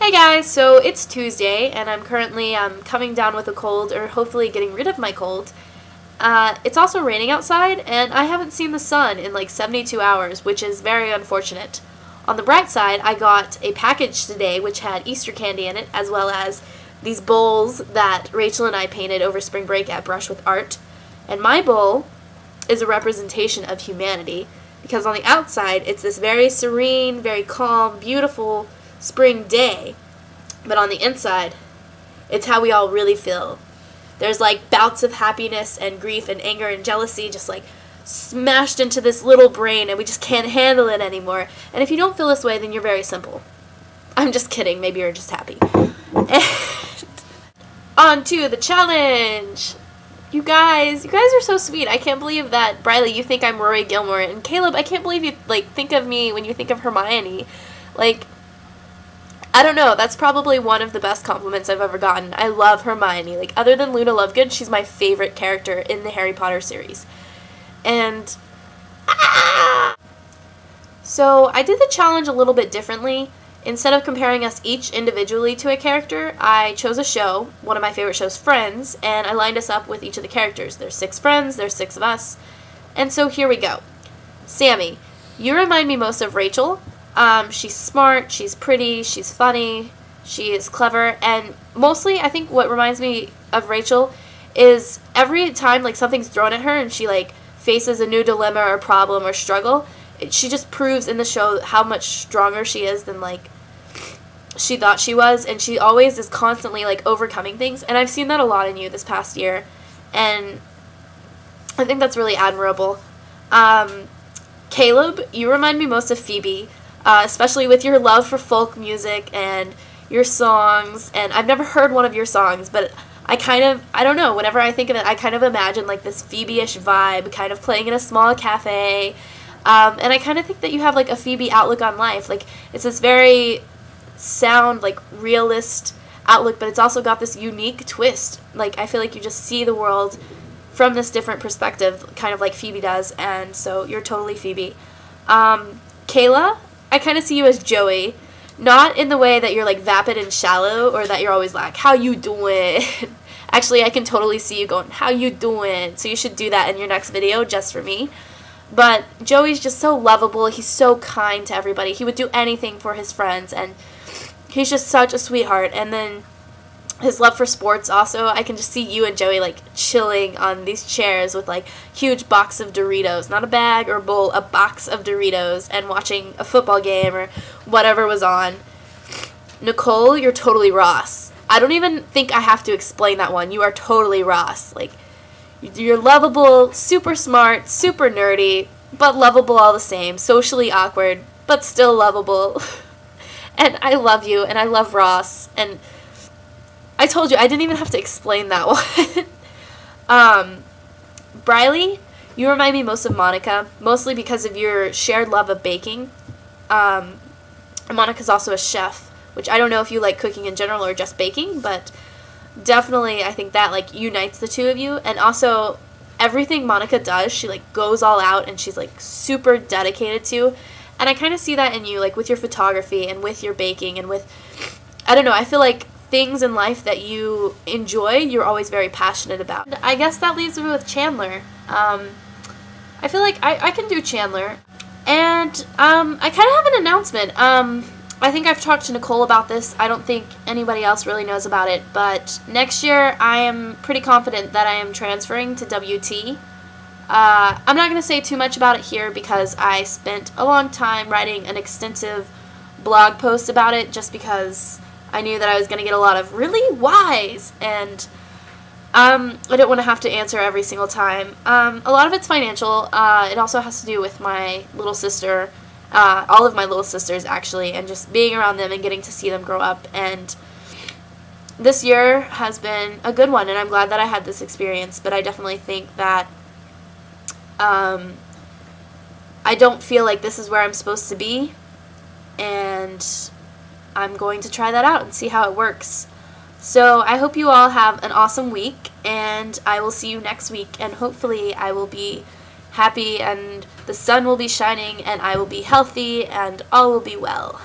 Hey guys, so it's Tuesday and I'm currently coming down with a cold, or hopefully getting rid of my cold. It's also raining outside and I haven't seen the sun in like 72 hours, which is very unfortunate. On the bright side, I got a package today which had Easter candy in it, as well as these bowls that Rachel and I painted over spring break at Brush with Art. And my bowl is a representation of humanity, because on the outside it's this very serene, very calm, beautiful spring day, but on the inside it's how we all really feel. There's like bouts of happiness and grief and anger and jealousy just like smashed into this little brain, and we just can't handle it anymore. And if you don't feel this way, then you're very simple. I'm just kidding, maybe you're just happy. And on to the challenge. You guys are so sweet. I can't believe that, Briley, you think I'm Rory Gilmore, and Caleb, I can't believe you think of me when you think of Hermione. I don't know, that's probably one of the best compliments I've ever gotten. I love Hermione. Other than Luna Lovegood, she's my favorite character in the Harry Potter series. And so I did the challenge a little bit differently. Instead of comparing us each individually to a character, I chose a show, one of my favorite shows, Friends, and I lined us up with each of the characters. There's 6 friends, there's 6 of us. And so here we go. Sammy, you remind me most of Rachel. She's smart, she's pretty, she's funny, she is clever, and mostly I think what reminds me of Rachel is every time something's thrown at her and she faces a new dilemma or problem or struggle, she just proves in the show how much stronger she is than she thought she was, and she always is constantly overcoming things, and I've seen that a lot in you this past year, and I think that's really admirable. Caleb, you remind me most of Phoebe. Especially with your love for folk music and your songs. And I've never heard one of your songs, but I don't know, whenever I think of it, I kind of imagine this Phoebe-ish vibe, kind of playing in a small cafe. And I kind of think that you have a Phoebe outlook on life. It's this very sound, realist outlook, but it's also got this unique twist. I feel like you just see the world from this different perspective, kind of like Phoebe does, and so you're totally Phoebe. Kayla, I kind of see you as Joey, not in the way that you're vapid and shallow, or that you're always how you doing? Actually, I can totally see you going, how you doing? So you should do that in your next video just for me. But Joey's just so lovable. He's so kind to everybody. He would do anything for his friends, and he's just such a sweetheart. And then his love for sports also, I can just see you and Joey chilling on these chairs with huge box of Doritos, not a bag or a bowl, a box of Doritos, and watching a football game or whatever was on. Nicole, you're totally Ross. I don't even think I have to explain that one. You are totally Ross. You're lovable, super smart, super nerdy, but lovable all the same, socially awkward, but still lovable. And I love you, and I love Ross, and I told you, I didn't even have to explain that one. Briley, you remind me most of Monica, mostly because of your shared love of baking. Monica's also a chef, which I don't know if you like cooking in general or just baking, but definitely I think that unites the two of you. And also, everything Monica does, she goes all out, and she's super dedicated to. And I kind of see that in you, with your photography and with your baking and with, I don't know, I feel things in life that you enjoy, you're always very passionate about. And I guess that leaves me with Chandler. I feel I can do Chandler. And I kind of have an announcement. I think I've talked to Nicole about this. I don't think anybody else really knows about it. But next year, I am pretty confident that I am transferring to WT. I'm not going to say too much about it here because I spent a long time writing an extensive blog post about it, just because I knew that I was going to get a lot of really whys, and I didn't want to have to answer every single time. A lot of it's financial. It also has to do with my little sister, all of my little sisters actually, and just being around them and getting to see them grow up. And this year has been a good one, and I'm glad that I had this experience, but I definitely think that I don't feel like this is where I'm supposed to be, and I'm going to try that out and see how it works. So I hope you all have an awesome week, and I will see you next week, and hopefully I will be happy and the sun will be shining and I will be healthy and all will be well.